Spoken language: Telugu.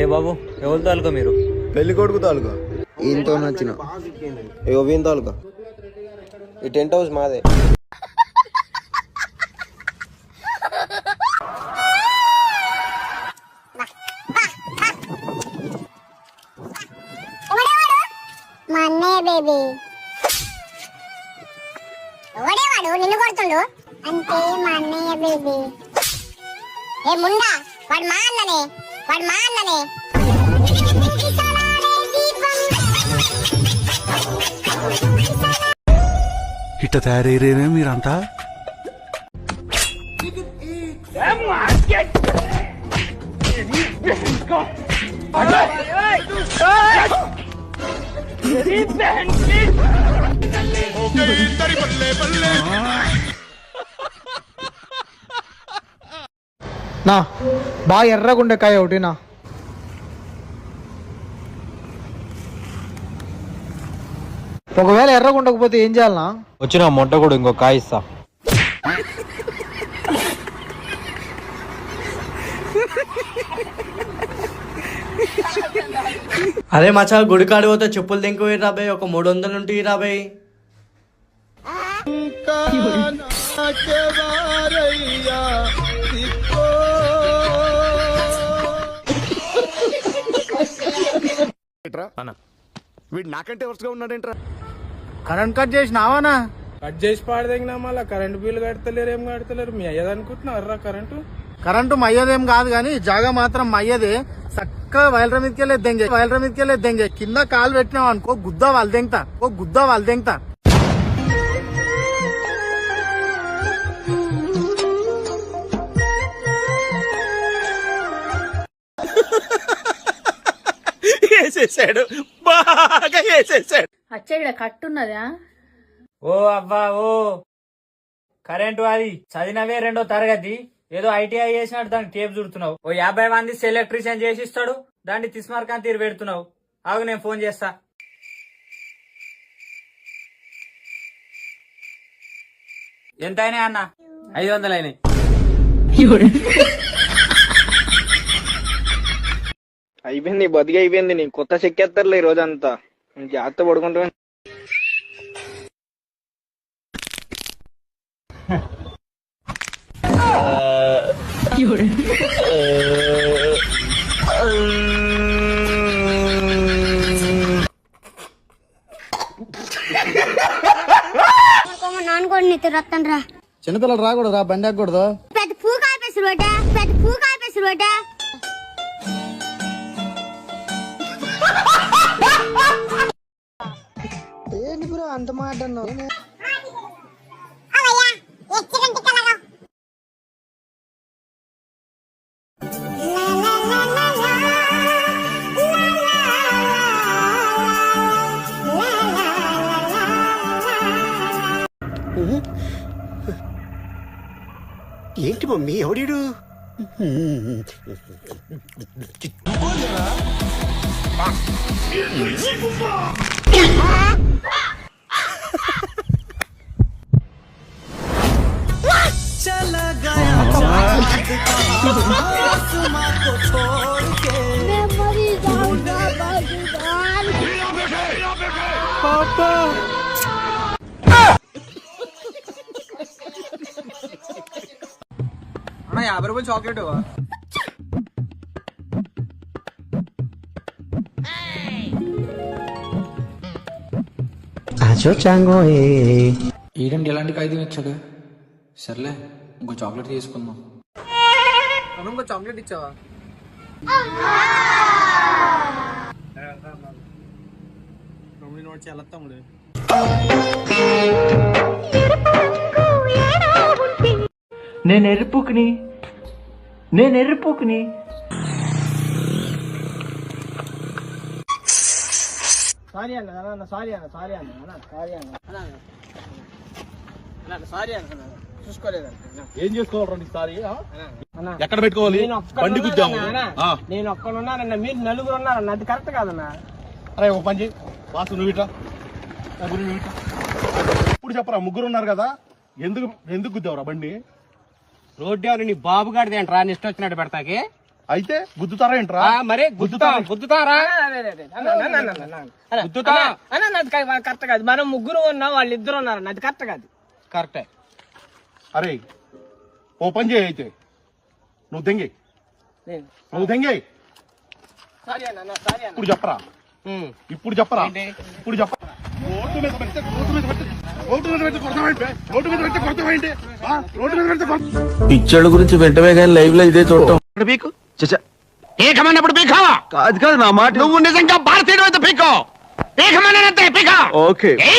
ఏ బాబు ఎవరు తాలూకా మీరు? పెళ్లి కొడుకు తాలూకా. ఈయనతో నచ్చిన వీన్ తాలూకా. ఈ టెంట్ హౌస్ మాదే. మా అన్నయ్య బేబీ. ఎవడేవాడు నిన్ను కొడుతుండు అంటే? మా అన్నయ్య బేబీ. ఏ ముండా, వాడు మా అన్ననే, వాడు మా అన్ననే. ఇట్ట తయారయ్యేనే మీరంతా. నా బాగా ఎర్రగుండకాయ ఒకటినా. ఒకవేళ ఎర్రగుండకపోతే ఏం చేయాలనా? వచ్చిన మొట్ట కూడా ఇంకో కాయ ఇస్తా. అరే మచ్చా గుడి కాడి పోతే చెప్పులు దింకు రాబాయి, ఒక 300 ఉంటే రాబాయి. వీడు నాకంటే వరుసగా ఉన్నాడేంట్రా? కరెంట్ కట్ చేసినావానా? కట్ చేసి పాడదగినా మళ్ళీ కరెంట్ బిల్ కడతలేరు, ఏం కడతలేరు. మీ అయ్యది అనుకుంటున్నారా కరెంటు మయ్యదేం కాదు గాని జాగా మాత్రం మయ్యదే. చక్కగా వైల్ర మీదకెళ్ళి దెంగే కింద కాలు పెట్టినావు అనుకో గుద్దా వాళ్ళు దెంగతా. వేసేసాడు, బాగా వేసేసాడు. అచ్చా కట్టున్నదా? ఓ అవ్వా ఓ కరెంటు అది చదివినవే 2వ తరగతి, ఏదో ఐటీఐ చేసినట్టు దానికి టేప్ చుడుతున్నావు. ఓ 50 మంది ఎలక్ట్రీషియన్ చేసిస్తాడు, దాన్ని తిస్మార్కాన్ తీరు పెడుతున్నావు. ఆగు నేను ఫోన్ చేస్తా. ఎంత అయినాయి అన్న? 500 అయినాయి. అయిపోయింది, బతికి అయిపోయింది. నీ కొత్త చెక్కేస్తారులే ఈ రోజంతా. జాగ్రత్త పడుకుంటా. నాన్నగోడు నీతో రత్తను రా. చిన్నపిల్లలు రాకూడదు రా, బండి ఎక్కకూడదు. పెద్ద పూ కాపేసి రోడ్డా. ఏంటి బ్రో అంత మాట అన్నావు? ఏంటి మమ్మీ ఎవడీడు? అన్న 50 రూపాయలు చాక్లెట్. ఏంటంటే ఎలాంటి కాగితం ఇచ్చాడు? సర్లే ఇంకో చాక్లెట్ తీసుకుందాం. ఇంకో చాక్లెట్ ఇచ్చావా? తమ్ముడు నేను ఎరుపుకుని సారీ అన్న ఏం చేసుకోవాలి నీకు? సారీ ఎక్కడ పెట్టుకోవాలి? బండి గుద్దాము. నేను ఒక్కడున్నానన్న, మీరు 4 ఉన్నారన్న. అది కరెక్ట్ కాదన్నా. అరే ఒక పని వాసు, నువ్వు ఇట్లా ఇప్పుడు చెప్పరా, 3 ఉన్నారు కదా, ఎందుకు గుద్దావురా బండి? రోడ్డు నీ బాబు గారిది ఏంట్రా, ఇష్టం వచ్చినట్టు పెడతాకి? అయితే గుద్దుతారా ఏంట్రా? మరే గుద్దుతారా కరెక్ట్ కాదు. మనం ముగ్గురు ఉన్నాం, వాళ్ళు ఇద్దరు ఉన్నారు, అది కరెక్ట్ కాదు. కరెక్టే. అరే ఓ పని చేయి, అయితే నువ్వు దెంగే, నువ్వు దెంగే. ఇప్పుడు చెప్పరా, ఇప్పుడు చెప్పరా, ఇప్పుడు చెప్పరా. రోడ్డు మీద పెడితే కొడతావేంటి? రోడ్డు మీద పెడితే పిచ్చోళ్ళ గురించి వెంటనే కానీ లైవ్ లో ఇదే చూడటం. పీకు పీకమన్నప్పుడు పీకా కాదు కాదు నా మాట. నువ్వు నిజంగా భారతీయుడు అయితే పీకో, పీకమన్నంతే పీకా. ఓకే.